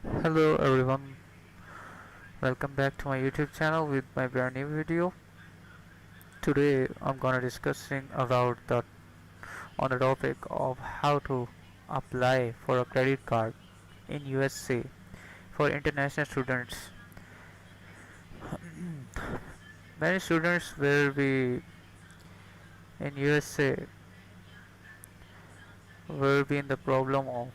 Hello everyone, welcome back to my YouTube channel with my brand new video. Today I'm gonna discussing about the topic of how to apply for a credit card in USA for international students. Many students will be in USA will be in the problem of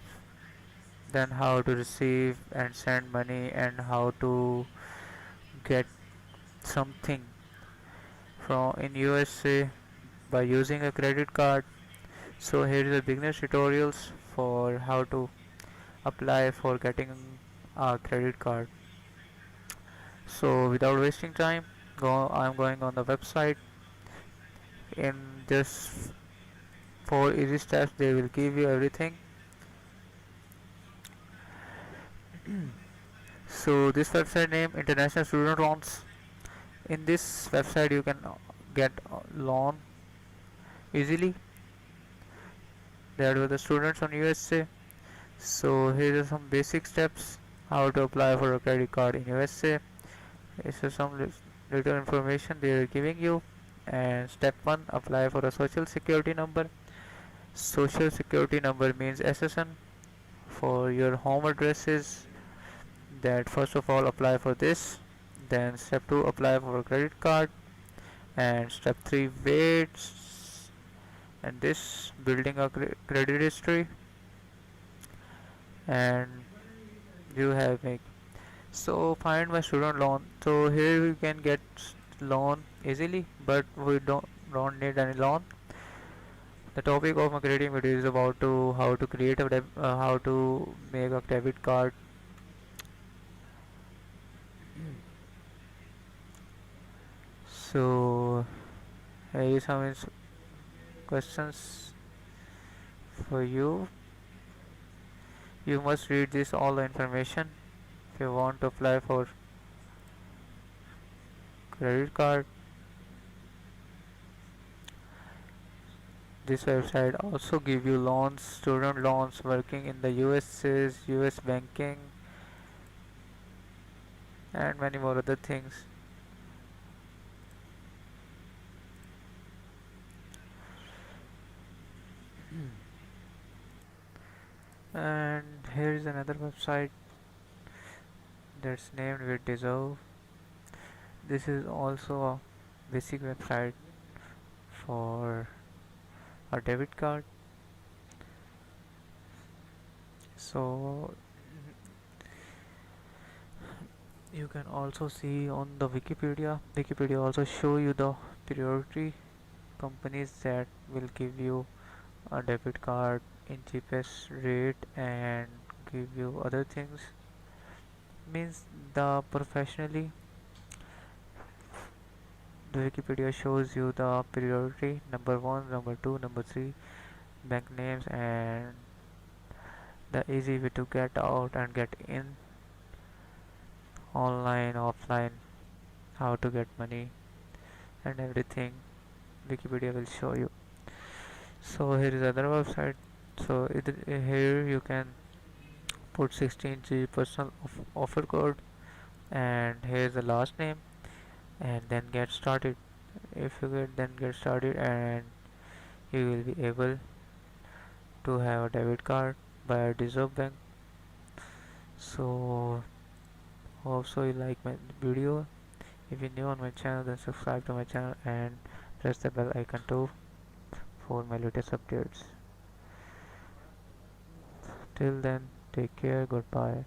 then how to receive and send money and how to get something from in USA by using a credit card. So here is a beginner tutorials for how to apply for getting a credit card. So without wasting time, I'm going on the website. In just 4 easy steps, they will give you everything. So this website name International Student Loans. In this website, you can get a loan easily. That were the students on USA. So here are some basic steps how to apply for a credit card in USA. This is some little information they are giving you. And step 1, apply for a social security number. Social security number means SSN for your home addresses. That first of all apply for this. Then step 2, apply for a credit card. And step 3, wait. And this building a credit history. And you have make. So find my student loan. So here we can get loan easily, but we don't need any loan. The topic of my creating video is about to how to create how to make a debit card. So here is some questions for you. You must read this all the information if you want to apply for credit card. This website also give you loans, student loans, working in the US's, US banking, and many more other things. And here is another website that's named with Deserve. This is also a basic website for a debit card. So you can also see on the Wikipedia also show you the priority companies that will give you a debit card in cheapest rate and give you other things. Means the professionally the Wikipedia shows you the priority number 1, number 2, number 3 bank names and the easy way to get out and get in, online, offline, how to get money and everything Wikipedia will show you. So here is other website. So here you can put 16G personal offer code and here is the last name and then get started. If you get started and you will be able to have a debit card by a Deserve Bank. So hope so you like my video. If you're new on my channel, then subscribe to my channel and press the bell icon too for my latest updates. Till then, take care, goodbye.